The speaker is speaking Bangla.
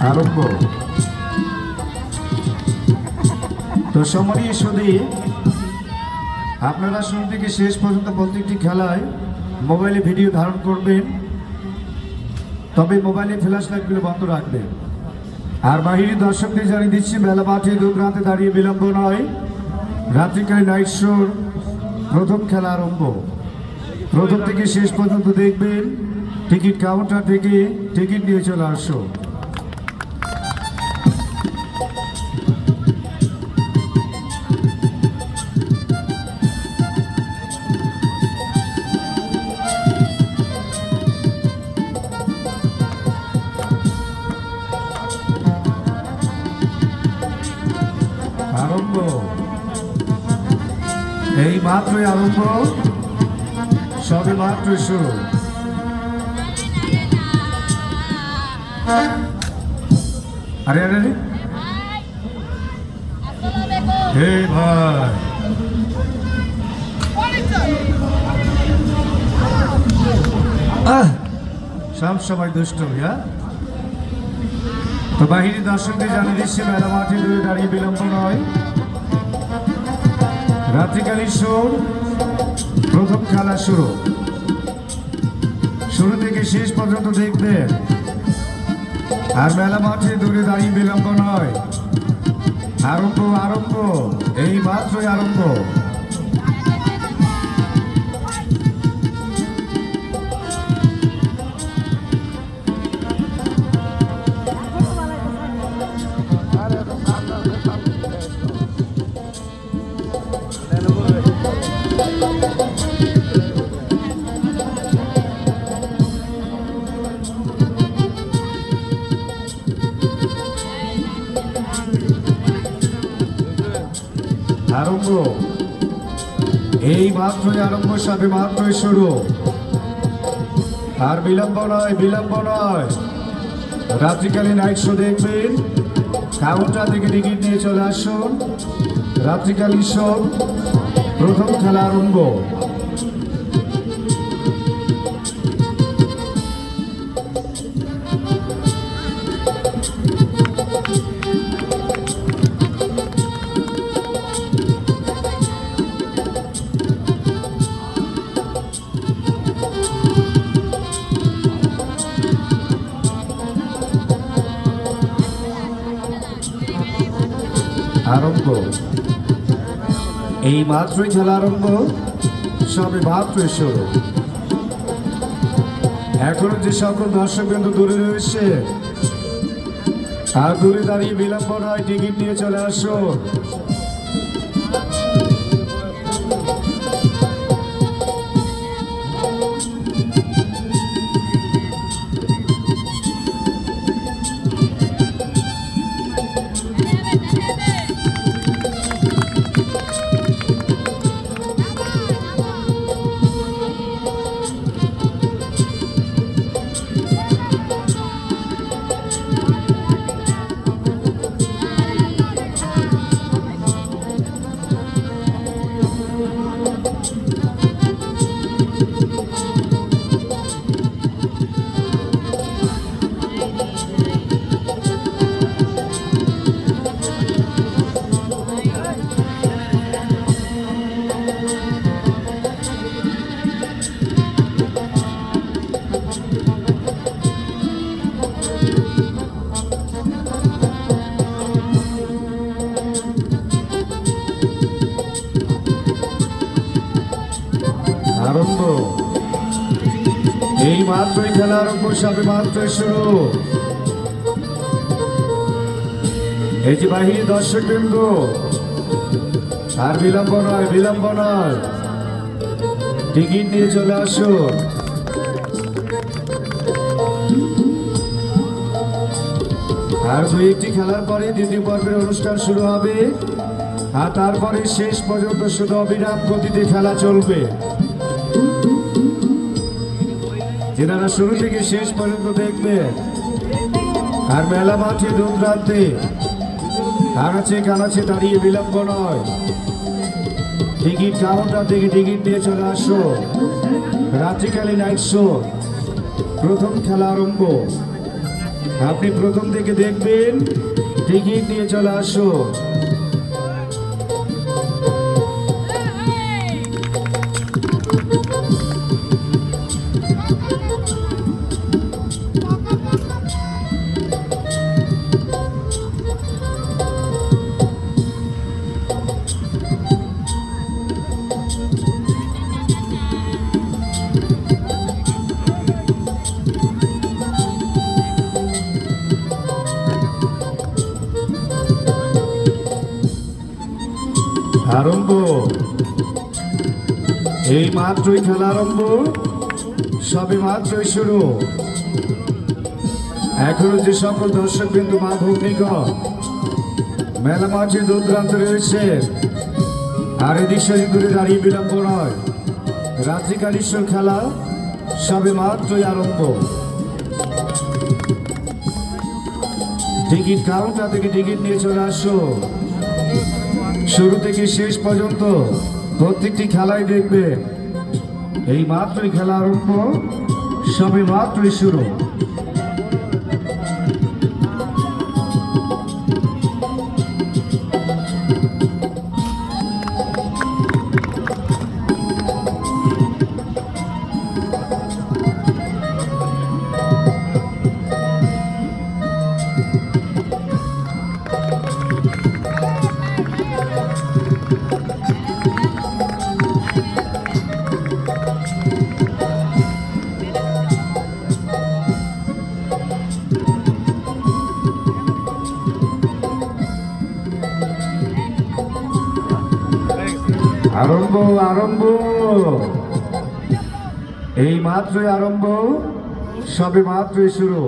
আরম্ভ। তো সম্মানীয় সুধী, আপনারা শুরু থেকে শেষ পর্যন্ত প্রত্যেকটি খেলায় মোবাইলে ভিডিও ধারণ করবেন, তবে মোবাইলে ফ্ল্যাশ লাইটগুলো বন্ধ রাখবেন। আর বাহিনী দর্শকদের জানিয়ে দিচ্ছি, বেলা মাঠে দূর রাতে দাঁড়িয়ে বিলম্ব নয়। রাত্রিকালী নাইট শোর প্রথম খেলা আরম্ভ। প্রথম থেকে শেষ পর্যন্ত দেখবেন, টিকিট কাউন্টার থেকে টিকিট নিয়ে চলে আসো। আরম্ভ, এই মাত্রই আরম্ভ, সবে মাত্র শুরু। আরে আরে হে ভাই, সব সময় দুষ্ট ভাইয়া। তো বাহিনী দর্শকদের জানিয়ে দিচ্ছে, মেলা মাঠে দূরে দাঁড়িয়ে বিলম্ব নয়। রাত্রিকালীন শোর প্রথম খেলা শুরু। শুরু থেকে শেষ পর্যন্ত দেখবেন, আর মেলা মাঠে দূরে দাঁড়িয়ে বিলম্ব নয়। আরম্ভ আরম্ভ, এই মাত্রই আরম্ভ। আরম্ভ, এই মাত্রই আরম্ভ, সবে মাত্রই শুরু। আর বিলম্ব নয়, বিলম্ব নয়। রাত্রিকালীন নাইট শো দেখবেন, কাউন্টার থেকে টিকিট নিয়ে চলে আসুন। রাত্রিকালীন শো প্রথম খেলা আরম্ভ। আরম্ভ, এই মাত্রই খেলা আরম্ভ, সবে মাত্রই শুরু। এখনো যে সকল দর্শক বিন্দু দূরে রয়েছে, আর দূরে দাঁড়িয়ে বিলম্ব নয়, টিকিট নিয়ে চলে আসুন। আরম্ভ, এই মাত্রই খেলা আরম্ভ, সবে মাত্রই শুরু। এই যে বাহিনী দর্শক বৃন্দ, আর বিলম্ব নয়, বিলম্ব নয়, টিকিট নিয়ে চলে আসুন। আর দুই একটি খেলার পরে দ্বিতীয় পর্বের অনুষ্ঠান শুরু হবে, আর তারপরে শেষ পর্যন্ত শুধু অবিরাম গতিতে খেলা চলবে। যেনারা শুরু থেকে শেষ পর্যন্ত দেখবেন, আর মেলা মাঠে দূর রাতে আনাচে কানাচে দাঁড়িয়ে বিলম্ব নয়। টিকিট কাউন্টার থেকে টিকিট নিয়ে চলে আসো। রাত্রিকালীন নাইট শো প্রথম খেলা আরম্ভ। আপনি প্রথম থেকে দেখবেন, টিকিট নিয়ে চলে আসুন। আরম্ভ, এই মাত্রই খেলা আরম্ভ, সবে মাত্রই শুরু। এখনো যে সকল দর্শক বিন্দু মা ভগ্নিগণ মেলা মাঠে দূরদূরান্ত রয়েছে, আর এদিক সেদিক দূরে দাঁড়িয়ে বিলম্ব নয়, রাত্রিকালীশ্বর খেলা সবে মাত্রই আরম্ভ। টিকিট কাউন্টার থেকে টিকিট নিয়ে চলে আসো। শুরু থেকে শেষ পর্যন্ত প্রত্যেকটি খেলাই দেখবে, এই মাত্রই খেলা আরম্ভ, সবে মাত্রই শুরু। আরম্ভ আরম্ভ, এই মাত্রই আরম্ভ, সবে মাত্রই শুরু।